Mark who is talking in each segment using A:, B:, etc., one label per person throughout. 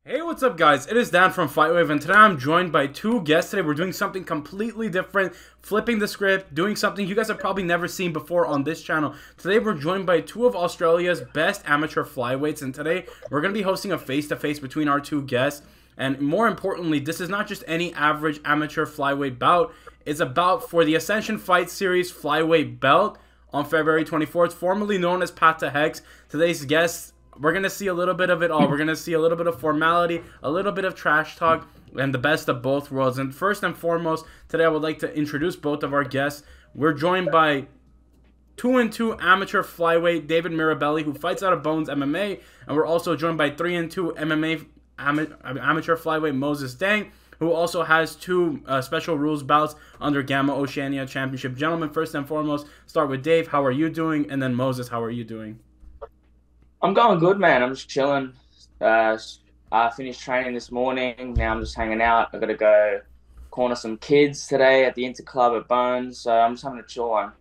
A: Hey, what's up, guys? It is Dan from FightWave, and today I'm joined by two guests. Today we're doing something completely different, flipping the script, doing something you guys have probably never seen before on this channel. Today we're joined by two of Australia's best amateur flyweights, and today we're going to be hosting a face-to-face between our two guests. And more importantly, this is not just any average amateur flyweight bout. It's a bout for the Ascension Fight Series flyweight belt on February 24th, formerly known as Path to Hex. Today's guests, we're going to see a little bit of it all. We're going to see a little bit of formality, a little bit of trash talk, and the best of both worlds. And first and foremost, today I would like to introduce both of our guests. We're joined by 2-2 amateur flyweight David Mirabelli, who fights out of Bones MMA. And we're also joined by 3-2 MMA amateur flyweight Moses Deng, who also has two special rules bouts under Gamma Oceania Championship. Gentlemen, first and foremost, start with Dave. How are you doing? And then Moses, how are you doing?
B: I'm going good, man. I'm just chilling. I finished training this morning. Now I'm just hanging out. I got to go corner some kids today at the Inter Club at Bones. So I'm just having a chill one.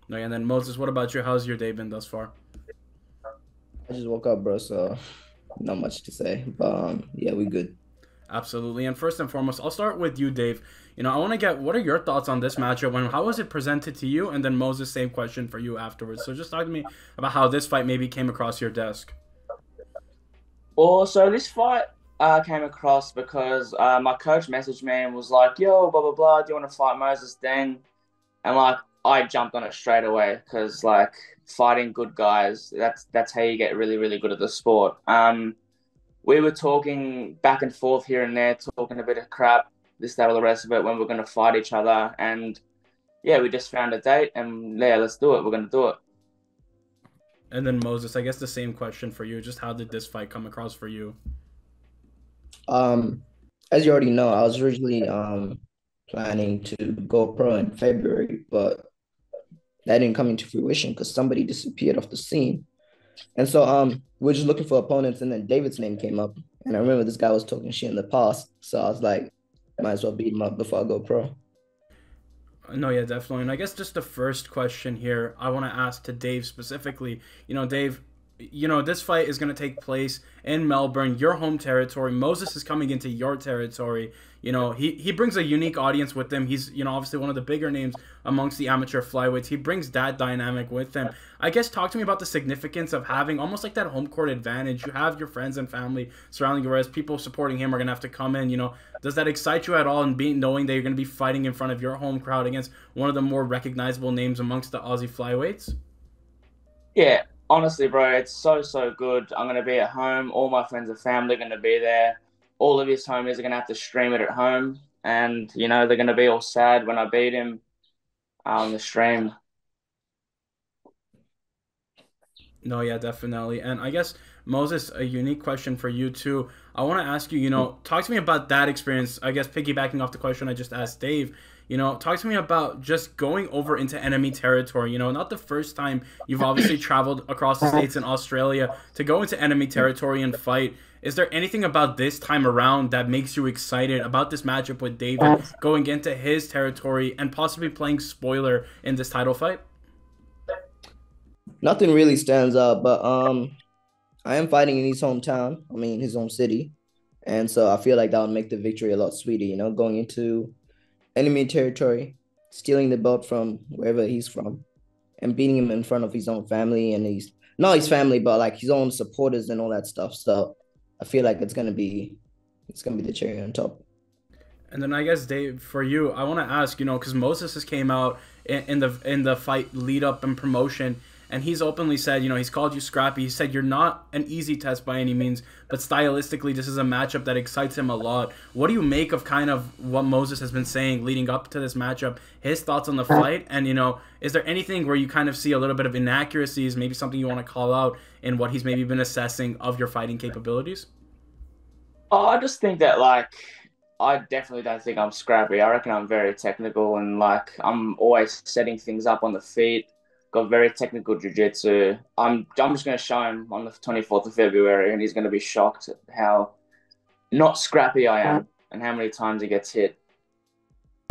A: No, and then Moses, what about you? How's your day been thus far?
C: I just woke up, bro, so not much to say. But yeah, we good.
A: Absolutely. And first and foremost, I'll start with you, Dave. I want to get, what are your thoughts on this matchup? How was it presented to you? And then Moses, same question for you afterwards. So just talk to me about how this fight maybe came across your desk.
B: Well, so this fight came across because my coach messaged me and was like, yo, blah, blah, blah, do you want to fight Moses Deng? And like, I jumped on it straight away because like fighting good guys, that's how you get really, really good at the sport. We were talking back and forth here and there, talking a bit of crap, this, that, or the rest of it when we're going to fight each other. And yeah, we just found a date and yeah, let's do it. We're going to do it.
A: And then Moses, I guess the same question for you. Just how did this fight come across for you?
C: Um, as you already know, I was originally planning to go pro in February, but that didn't come into fruition because somebody disappeared off the scene. And so we're just looking for opponents, and then David's name came up. And I remember this guy was talking shit in the past. So I was like, might as well beat him up before I go pro.
A: No, yeah, definitely. And I guess just the first question here I want to ask to Dave specifically. Dave, this fight is going to take place in Melbourne, your home territory. Moses is coming into your territory. He brings a unique audience with him. He's, obviously one of the bigger names amongst the amateur flyweights. He brings that dynamic with him. I guess talk to me about the significance of having almost like that home court advantage. You have your friends and family surrounding you, whereas people supporting him are going to have to come in. Does that excite you at all, and knowing that you're going to be fighting in front of your home crowd against one of the more recognizable names amongst the Aussie flyweights?
B: Yeah, honestly, bro, it's so, so good. I'm going to be at home. All my friends and family are going to be there. All of his homies are going to have to stream it at home. And, they're going to be all sad when I beat him on the stream.
A: No, yeah, definitely. And I guess, Moses, a unique question for you too. I want to ask you, talk to me about that experience. I guess piggybacking off the question I just asked Dave, talk to me about just going over into enemy territory. Not the first time you've obviously traveled across the states in Australia to go into enemy territory and fight. Is there anything about this time around that makes you excited about this matchup with David going into his territory and possibly playing spoiler in this title fight?
C: Nothing really stands out, but I am fighting in his hometown. I mean, his home city. And so I feel like that would make the victory a lot sweeter, going into enemy territory, stealing the belt from wherever he's from, and beating him in front of his own family and he's not his family, but like his own supporters and all that stuff. So I feel like it's gonna be the cherry on top.
A: And then I guess Dave, for you, I want to ask, because Moses has came out in the fight lead up and promotion, and he's openly said, he's called you scrappy. He said you're not an easy test by any means, but stylistically, this is a matchup that excites him a lot. What do you make of kind of what Moses has been saying leading up to this matchup? His thoughts on the fight, and is there anything where you kind of see a little bit of inaccuracies, maybe something you want to call out in what he's maybe been assessing of your fighting capabilities?
B: Oh, I just think that, like, I definitely don't think I'm scrappy. I reckon I'm very technical and, like, I'm always setting things up on the feet. Got very technical jiu-jitsu. I'm just going to show him on the 24th of February, and he's going to be shocked at how not scrappy I am and how many times he gets hit.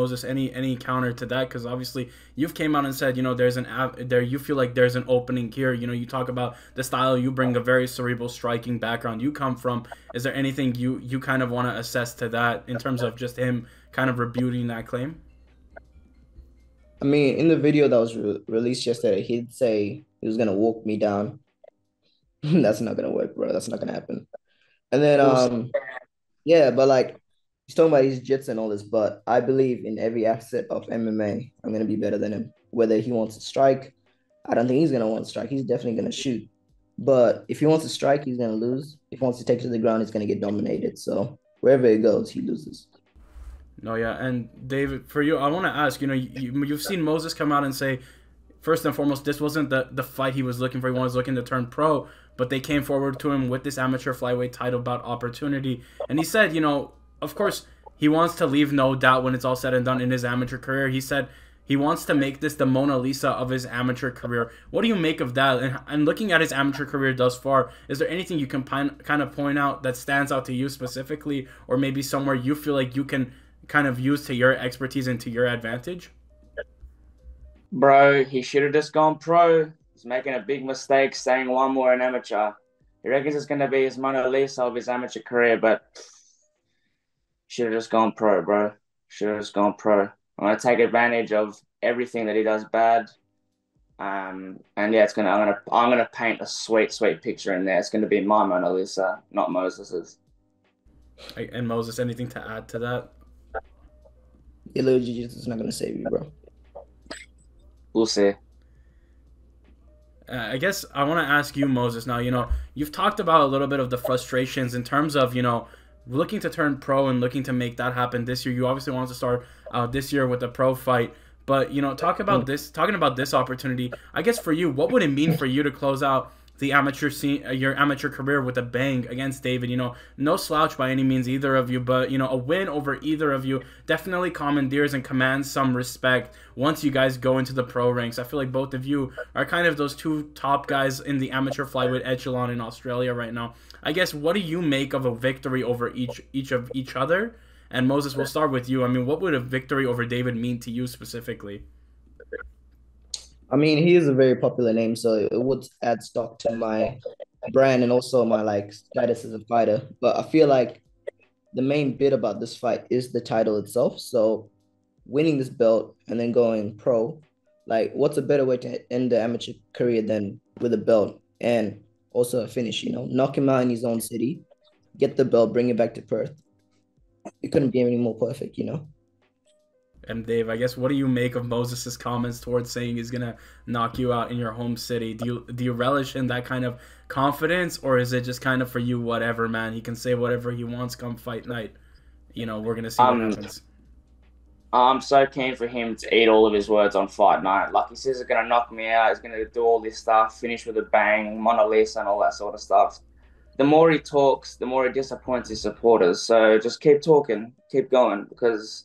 A: Moses, any counter to that? Because obviously you've came out and said, you know, you feel like there's an opening here. You know, you talk about the style, you bring a very cerebral striking background you come from. Is there anything you kind of want to assess to that in terms of just him kind of rebuting that claim?
C: I mean, in the video that was released yesterday, he'd say he was gonna walk me down. That's not gonna work, bro. That's not gonna happen. And then yeah, but like he's talking about his jits and all this, but I believe in every asset of MMA, I'm gonna be better than him. Whether he wants to strike, I don't think he's gonna want to strike. He's definitely gonna shoot. But if he wants to strike, he's gonna lose. If he wants to take it to the ground, he's gonna get dominated. So wherever it goes, he loses.
A: No, yeah, and David, for you, I want to ask. You know, you've seen Moses come out and say, first and foremost, this wasn't the fight he was looking for. He was looking to turn pro, but they came forward to him with this amateur flyweight title bout opportunity. And he said, you know, of course, he wants to leave no doubt when it's all said and done in his amateur career. He said he wants to make this the Mona Lisa of his amateur career. What do you make of that? And looking at his amateur career thus far, is there anything you can kind of point out that stands out to you specifically, or maybe somewhere you feel like you can kind of use to your expertise and to your advantage?
B: Bro, he should have just gone pro. He's making a big mistake saying one more an amateur. He reckons it's going to be his Mona Lisa of his amateur career, but should have just gone pro, bro. Should have just gone pro. I'm going to take advantage of everything that he does bad. And yeah, I'm gonna paint a sweet picture in there. It's gonna be my Mona Lisa, not Moses's.
A: And Moses, anything to add to that?
C: Your little jiu-jitsu is not gonna save you, bro.
B: We'll see.
A: I guess I want to ask you, Moses, now, you know, you've talked about a little bit of the frustrations in terms of, you know, looking to turn pro and looking to make that happen this year. You obviously want to start this year with a pro fight. But, you know, talking about this opportunity, I guess for you, what would it mean for you to close out the amateur scene, your amateur career with a bang against David? You know, no slouch by any means, either of you, but, you know, a win over either of you definitely commandeers and commands some respect once you guys go into the pro ranks. I feel like both of you are kind of those two top guys in the amateur flyweight echelon in Australia right now. I guess, what do you make of a victory over each other? And Moses, we'll start with you. I mean, what would a victory over David mean to you specifically?
C: I mean, he is a very popular name, so it would add stock to my brand and also my like status as a fighter. But I feel like the main bit about this fight is the title itself. So winning this belt and then going pro, like what's a better way to end the amateur career than with a belt and also a finish, you know, knock him out in his own city, get the belt, bring it back to Perth. It couldn't be any more perfect, you know.
A: And Dave, I guess, what do you make of Moses's comments towards saying he's gonna knock you out in your home city? Do you relish in that kind of confidence, or is it just kind of for you, whatever, man? He can say whatever he wants come fight night. You know, we're gonna see what happens.
B: I'm so keen for him to eat all of his words on fight night. Like, he says he's gonna knock me out, he's gonna do all this stuff, finish with a bang, Mona Lisa and all that sort of stuff. The more he talks, the more he disappoints his supporters. So just keep talking, keep going, because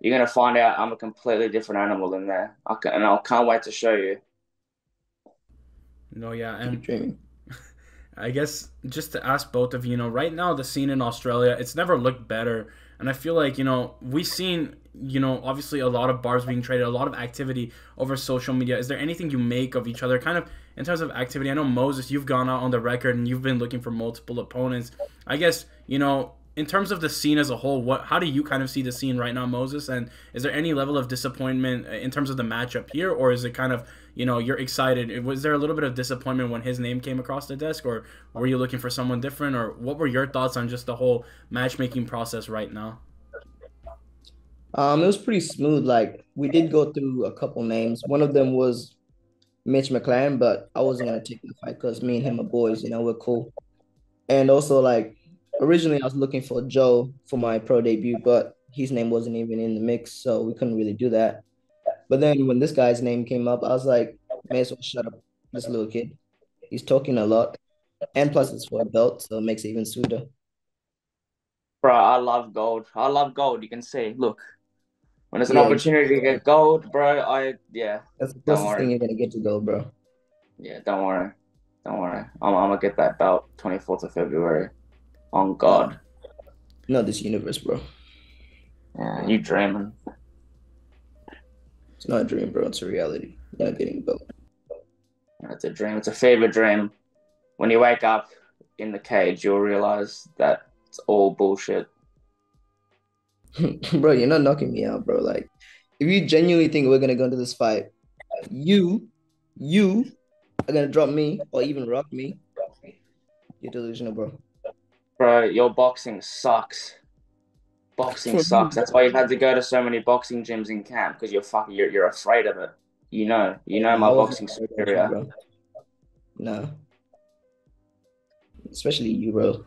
B: you're going to find out I'm a completely different animal in there. I can't wait to show you.
A: No, yeah, and I guess just to ask both of you, you know, right now the scene in Australia, it's never looked better. And I feel like, you know, we've seen, you know, obviously a lot of bars being traded, a lot of activity over social media. Is there anything you make of each other kind of in terms of activity? I know, Moses, you've gone out on the record and you've been looking for multiple opponents. I guess, you know, in terms of the scene as a whole, how do you kind of see the scene right now, Moses? And is there any level of disappointment in terms of the matchup here? Or is it kind of, you know, you're excited? Was there a little bit of disappointment when his name came across the desk? Or were you looking for someone different? Or what were your thoughts on just the whole matchmaking process right now?
C: It was pretty smooth. Like, we did go through a couple names. One of them was Mitch McLaren, but I wasn't going to take the fight because me and him are boys, you know, we're cool. And also, like, originally I was looking for Joe for my pro debut, but his name wasn't even in the mix, so we couldn't really do that. But then when this guy's name came up, I was like, may as well shut up this little kid. He's talking a lot. And plus it's for a belt, so it makes it even sweeter.
B: Bro, I love gold. I love gold. You can see. Look, when there's an opportunity to get gold, bro,
C: that's the closest thing you're gonna get to gold, bro.
B: Yeah, don't worry. Don't worry. I'm gonna get that belt 24th of February. On God.
C: Not this universe, bro.
B: Yeah, you dreaming.
C: It's not a dream, bro. It's a reality. You're not getting a belt.
B: It's a dream. It's a fever dream. When you wake up in the cage, you'll realize that it's all bullshit.
C: Bro, you're not knocking me out, bro. Like, if you genuinely think we're gonna go into this fight, you, you are gonna drop me or even rock me. You're delusional, bro.
B: Bro, your boxing sucks. Boxing
C: For me,
B: sucks. That's why you've had to go to so many boxing gyms in camp because you're afraid of it. You know
C: I
B: my
C: wasn't
B: boxing
C: afraid of you,
B: superior.
C: bro. Nah, especially you, bro.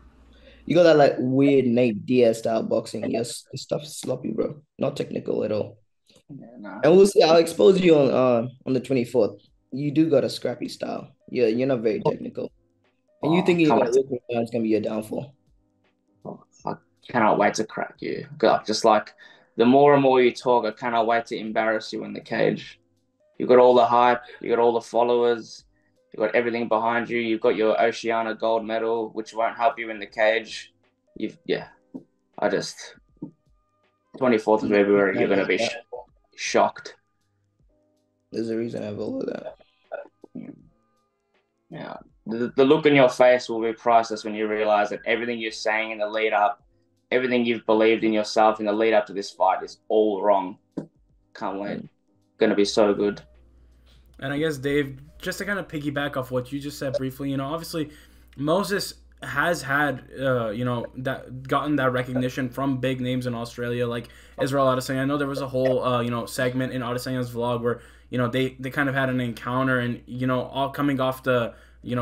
C: You got that like weird Nate Diaz style boxing. Yes, this stuff is sloppy, bro. Not technical at all.
B: Yeah, no.
C: And we'll see. I'll expose you on the 24th. You do got a scrappy style. You're not very technical. And you
B: Oh,
C: thinking you're
B: can't
C: gonna
B: wait to,
C: look me down is gonna be your downfall.
B: I cannot wait to crack you. God, just like the more and more you talk, I cannot wait to embarrass you in the cage. You've got all the hype, you got all the followers, you've got everything behind you. You've got your Oceania gold medal, which won't help you in the cage. Yeah. I just 24th of February, you're gonna be shocked.
C: There's a reason I have all of that.
B: Yeah, the look on your face will be priceless when you realize that everything you're saying in the lead up, everything you've believed in yourself in the lead up to this fight is all wrong. Can't wait. Gonna be so good.
A: And I guess, Dave, just to kind of piggyback off what you just said briefly, obviously Moses has had, that gotten that recognition from big names in Australia, like Israel Adesanya. I know there was a whole, segment in Adesanya's vlog where, they kind of had an encounter and, all coming off the,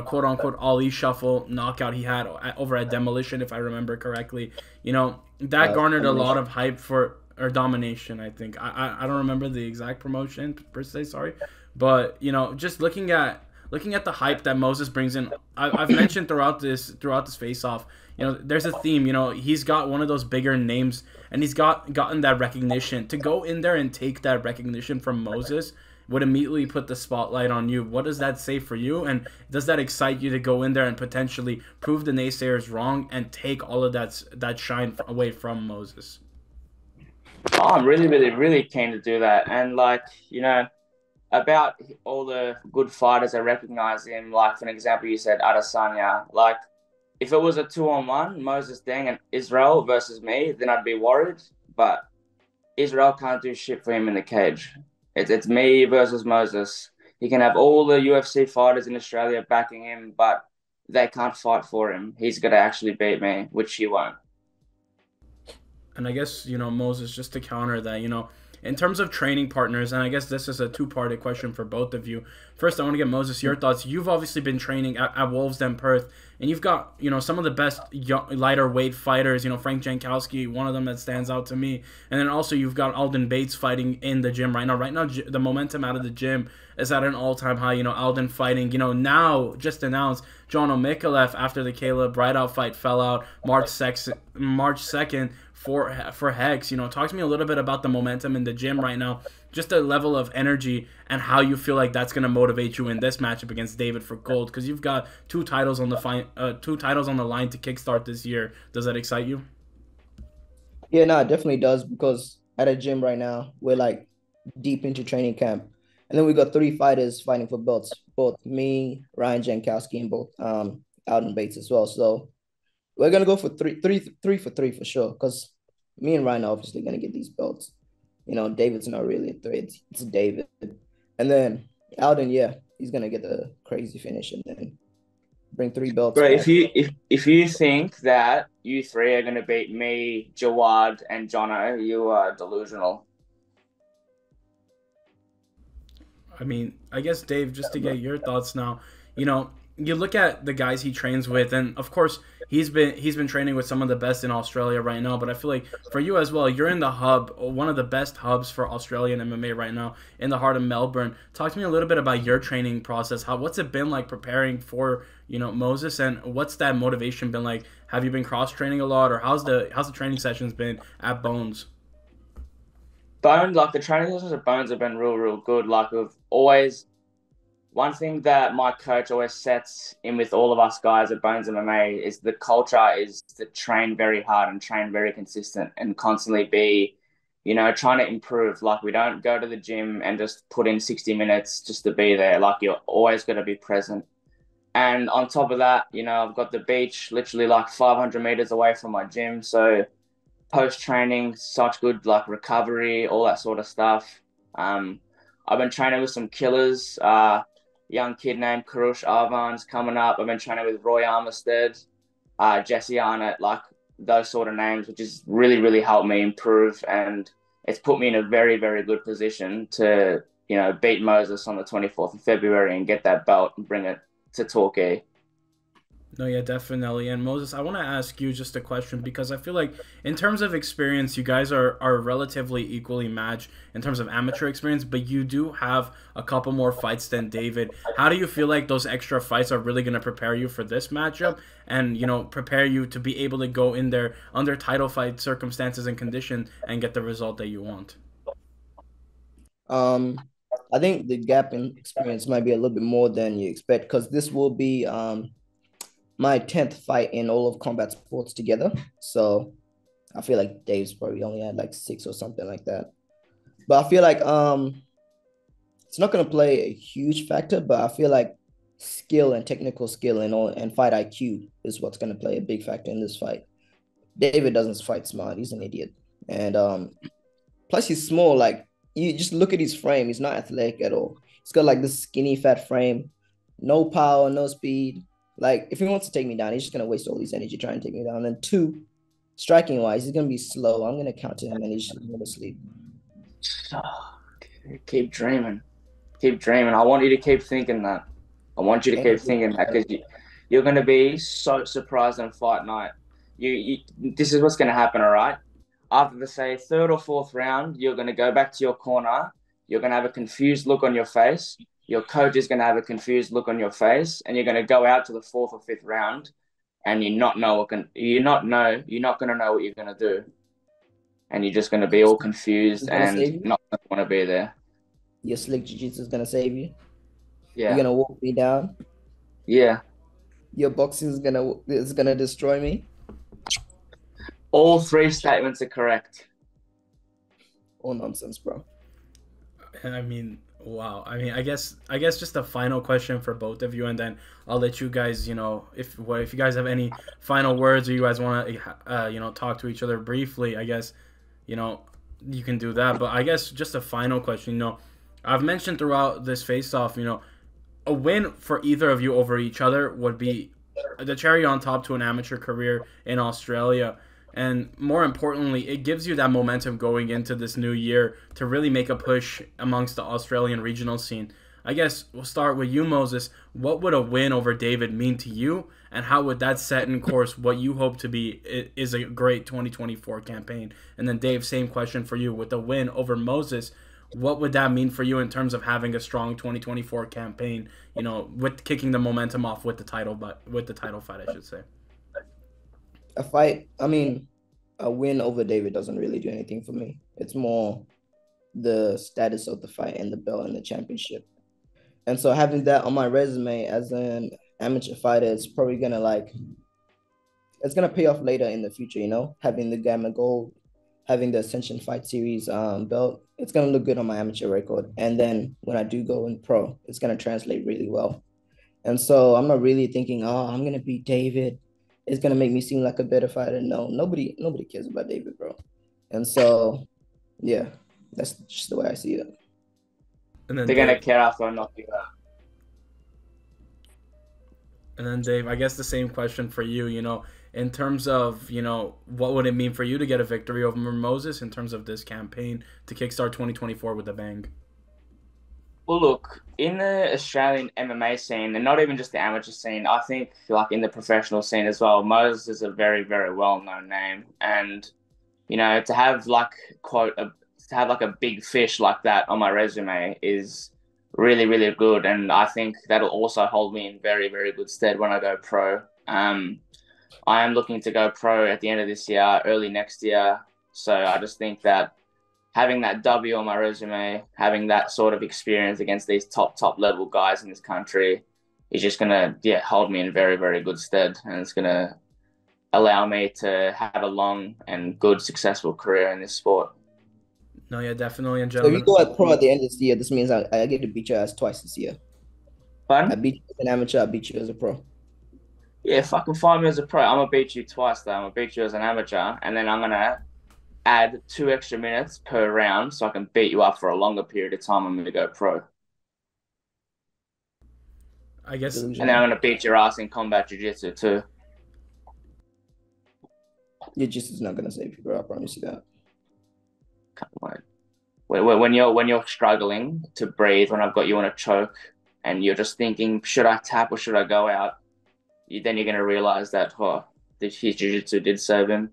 A: quote unquote, Ali shuffle knockout he had over at Demolition, if I remember correctly. That garnered a lot of hype for, or domination, I think. I don't remember the exact promotion per se, sorry. But, just looking at the hype that Moses brings in, I've mentioned throughout this face off, there's a theme. He's got one of those bigger names, and he's gotten that recognition. To go in there and take that recognition from Moses would immediately put the spotlight on you. What does that say for you? And does that excite you to go in there and potentially prove the naysayers wrong and take all of that shine away from Moses?
B: Oh, I'm really, really, really keen to do that. And about all the good fighters that recognize him, like for an example, you said Adesanya. Like if it was a 2-on-1, Moses Deng and Israel versus me, then I'd be worried. But Israel can't do shit for him in the cage. It's me versus Moses. He can have all the UFC fighters in Australia backing him, but they can't fight for him. He's got to actually beat me, which he won't.
A: And I guess, Moses, just to counter that, in terms of training partners, and I guess this is a two-parted question for both of you. First, I want to get Moses your thoughts. You've obviously been training at Wolves Den Perth, and you've got, some of the best lighter weight fighters, Frank Jankowski, one of them that stands out to me. And then also you've got Alden Bates fighting in the gym right now. Right now, the momentum out of the gym is at an all-time high. Alden fighting, now just announced John O'Mikalev after the Caleb Rideout fight fell out March 2nd for Hex. Talk to me a little bit about the momentum in the gym right now, just the level of energy and how you feel like that's going to motivate you in this matchup against David for gold, because you've got two titles on the line to kickstart this year. Does that excite you?
C: Yeah, no, it definitely does, because at a gym right now, we're like deep into training camp. And then we got 3 fighters fighting for belts, both me, Ryan Jankowski, and both Alden Bates as well. So we're gonna go for three for three for sure, because me and Ryan are obviously gonna get these belts. David's not really a threat. It's David. And then Alden, yeah, he's gonna get the crazy finish and then bring 3 belts
B: Bro,
C: back.
B: if you think that you three are gonna beat me, Jawad, and Jono, you are delusional.
A: I mean, I guess, Dave, just to get your thoughts now, you look at the guys he trains with, and of course he's been training with some of the best in Australia right now. But I feel like for you as well, you're in the hub, one of the best hubs for Australian MMA right now, in the heart of Melbourne. Talk to me a little bit about your training process. What's it been like preparing for Moses, and what's that motivation been like? Have you been cross training a lot, or how's the training sessions been at Bones?
B: Bones, like the training sessions at Bones have been real, real good. Like we've always, one thing that my coach always sets in with all of us guys at Bones MMA is the culture is to train very hard and train very consistent and constantly be you know, trying to improve. Like, we don't go to the gym and just put in 60 minutes just to be there. Like, you're always going to be present. And on top of that, you know, I've got the beach literally like 500 meters away from my gym. So post training, such good like recovery, all that sort of stuff. Um, I've been training with some killers. Young kid named Karush Arvan's coming up. I've been training with Roy Armistead, Jesse Arnott, like those sort of names, which has really, really helped me improve. And it's put me in a very, very good position to, you know, beat Moses on the 24th of February and get that belt and bring it to Torquay.
A: No, yeah, definitely. And Moses, I want to ask you just a question because I feel like in terms of experience, you guys are relatively equally matched in terms of amateur experience, but you do have a couple more fights than David. How do you feel like those extra fights are really going to prepare you for this matchup and, you know, prepare you to be able to go in there under title fight circumstances and conditions and get the result that you want?
C: I think the gap in experience might be a little bit more than you expect because this will be my 10th fight in all of combat sports together. So I feel like Dave's probably only had like 6 or something like that. But I feel like it's not gonna play a huge factor, but I feel like skill and technical skill and fight IQ is what's gonna play a big factor in this fight. David doesn't fight smart, he's an idiot. And plus he's small, like you just look at his frame, he's not athletic at all. He's got like this skinny fat frame, no power, no speed. Like, if he wants to take me down, he's just going to waste all his energy trying to take me down. And 2, striking-wise, he's going to be slow. I'm going to counter him, and he's just going to sleep.
B: Keep dreaming. Keep dreaming. I want you to keep thinking that. I want you to keep thinking that because you're going to be so surprised on fight night. This is what's going to happen, all right? After the, say, 3rd or 4th round, you're going to go back to your corner. You're going to have a confused look on your face. Your coach is going to have a confused look on your face, and you're going to go out to the 4th or 5th round, and you're not going to know what you're going to do, and you're just going to be all confused and not going to want to be there.
C: Your slick jiu-jitsu is going to save you.
B: Yeah,
C: you're going to walk me down.
B: Yeah,
C: your boxing is going to destroy me.
B: All 3 statements are correct.
C: All nonsense, bro.
A: I mean, wow. I mean, I guess just a final question for both of you, and then I'll let you guys, you know, if you guys have any final words or you guys want to, you know, talk to each other briefly, I guess, you know, you can do that. But I guess just a final question, you know, I've mentioned throughout this face-off, you know, a win for either of you over each other would be the cherry on top to an amateur career in Australia. And more importantly, it gives you that momentum going into this new year to really make a push amongst the Australian regional scene. I guess we'll start with you, Moses. What would a win over David mean to you? And how would that set in course what you hope to be is a great 2024 campaign? And then Dave, same question for you. With the win over Moses, what would that mean for you in terms of having a strong 2024 campaign, you know, with kicking the momentum off with the title, but with the title fight, I should say?
C: A win over David doesn't really do anything for me. It's more the status of the fight and the belt and the championship. And so having that on my resume as an amateur fighter is probably it's gonna pay off later in the future, you know, having the Gamma Gold, having the Ascension Fight Series belt, it's gonna look good on my amateur record. And then when I do go in pro, it's gonna translate really well. And so I'm not really thinking, I'm gonna beat David. It's gonna make me seem like a better fighter. No, nobody cares about David, bro. And so, yeah, that's just the way I see it.
A: And then
B: they're gonna care after I knock you out.
A: And then Dave, I guess the same question for you. You know, in terms of, you know, what would it mean for you to get a victory over Moses in terms of this campaign to kickstart 2024 with a bang?
B: Well, look, in the Australian MMA scene, and not even just the amateur scene, I think like in the professional scene as well, Moses is a very, very well-known name. And, you know, to have like, a big fish like that on my resume is really, really good. And I think that'll also hold me in very, very good stead when I go pro. I am looking to go pro at the end of this year, early next year. So I just think that having that W on my resume, having that sort of experience against these top level guys in this country is just going to, hold me in very, very good stead. And it's going to allow me to have a long and good, successful career in this sport.
A: No, yeah, definitely. And
C: So if you
A: gentlemen,
C: go at pro at the end of this year, this means I get to beat your ass twice this year. I
B: Fun?
C: beat you as an amateur, I beat you as a pro.
B: Yeah, fucking fight me as a pro. I'm gonna beat you twice though. I'm gonna beat you as an amateur, and then I'm gonna add 2 extra minutes per round so I can beat you up for a longer period of time. I'm gonna go pro,
A: I guess
B: and then I'm gonna beat your ass in combat jiu-jitsu too.
C: Your just is not gonna save you, bro. I promise you that.
B: Can't wait. When you're struggling to breathe, when I've got you on a choke, and you're just thinking, should I tap or should I go out? Then you're gonna realize that his jiu-jitsu did save him.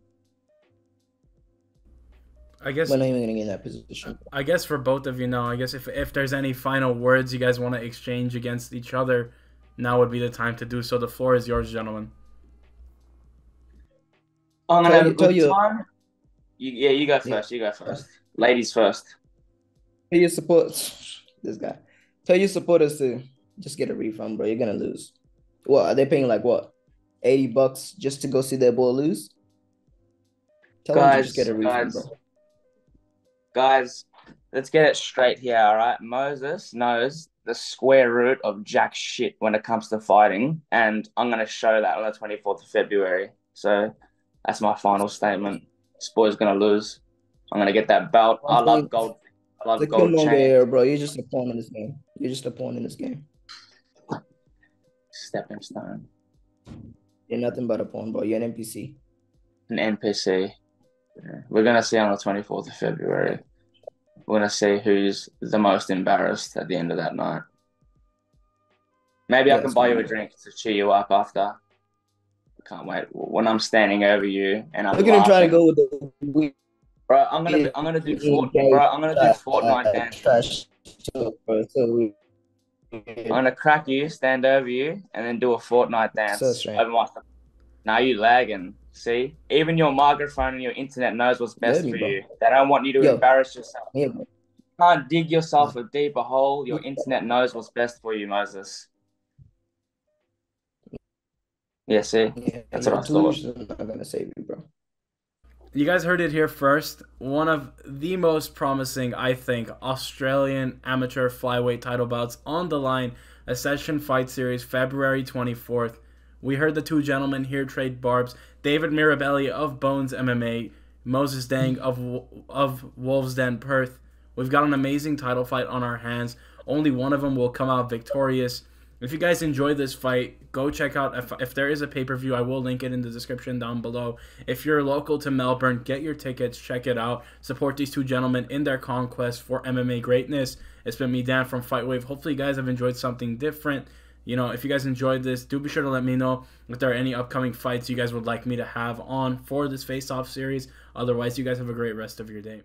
A: I guess
C: We're not even gonna get in that position.
A: I guess for both of you now, I guess if there's any final words you guys want to exchange against each other, now would be the time to do so. The floor is yours, gentlemen.
B: I'm gonna have a good
C: Tell you-
B: time. You go first. You go first. Ladies first.
C: Tell your support this guy. Tell your supporters to just get a refund, bro. You're gonna lose. What are they paying like what? $80 just to go see their boy lose? Tell them to just get a refund, bro.
B: Guys, let's get it straight here, all right? Moses knows the square root of jack shit when it comes to fighting, and I'm gonna show that on the 24th of February. So that's my final statement. This boy's gonna lose. I'm gonna get that belt. I love gold. I love gold chain.
C: There, bro. You're just a pawn in this game. You're just a pawn in this game.
B: Stepping stone.
C: You're nothing but a pawn, bro. You're an NPC.
B: An NPC. Yeah. We're gonna see on the 24th of February. We're gonna see who's the most embarrassed at the end of that night. Maybe I can buy you a drink to cheer you up after. Can't wait. When I'm standing over you and I'm
C: Look at him trying to go with the
B: bro. I'm gonna do I'm gonna do Fortnite dance.
C: Trash, bro. So
B: I'm gonna crack you, stand over you, and then do a Fortnite dance.
C: So strange.
B: Over my... Now you lagging. See, even your microphone and your internet knows what's best for you. They don't want you to embarrass yourself.
C: Yeah,
B: you can't dig yourself a deeper hole. Your internet knows what's best for you, Moses. Yeah, see, that's what I thought.
C: I'm not gonna save you, bro.
A: You guys heard it here first. One of the most promising, I think, Australian amateur flyweight title bouts on the line. Ascension Fight Series, February 24th. We heard the two gentlemen here trade barbs. David Mirabelli of Bones MMA, Moses Deng of Wolves Den Perth. We've got an amazing title fight on our hands. Only one of them will come out victorious. If you guys enjoyed this fight, go check out, if there is a pay-per-view, I will link it in the description down below. If you're local to Melbourne, get your tickets, check it out. Support these two gentlemen in their conquest for MMA greatness. It's been me, Dan, from FightWave. Hopefully you guys have enjoyed something different. You know, if you guys enjoyed this, do be sure to let me know if there are any upcoming fights you guys would like me to have on for this face-off series. Otherwise, you guys have a great rest of your day.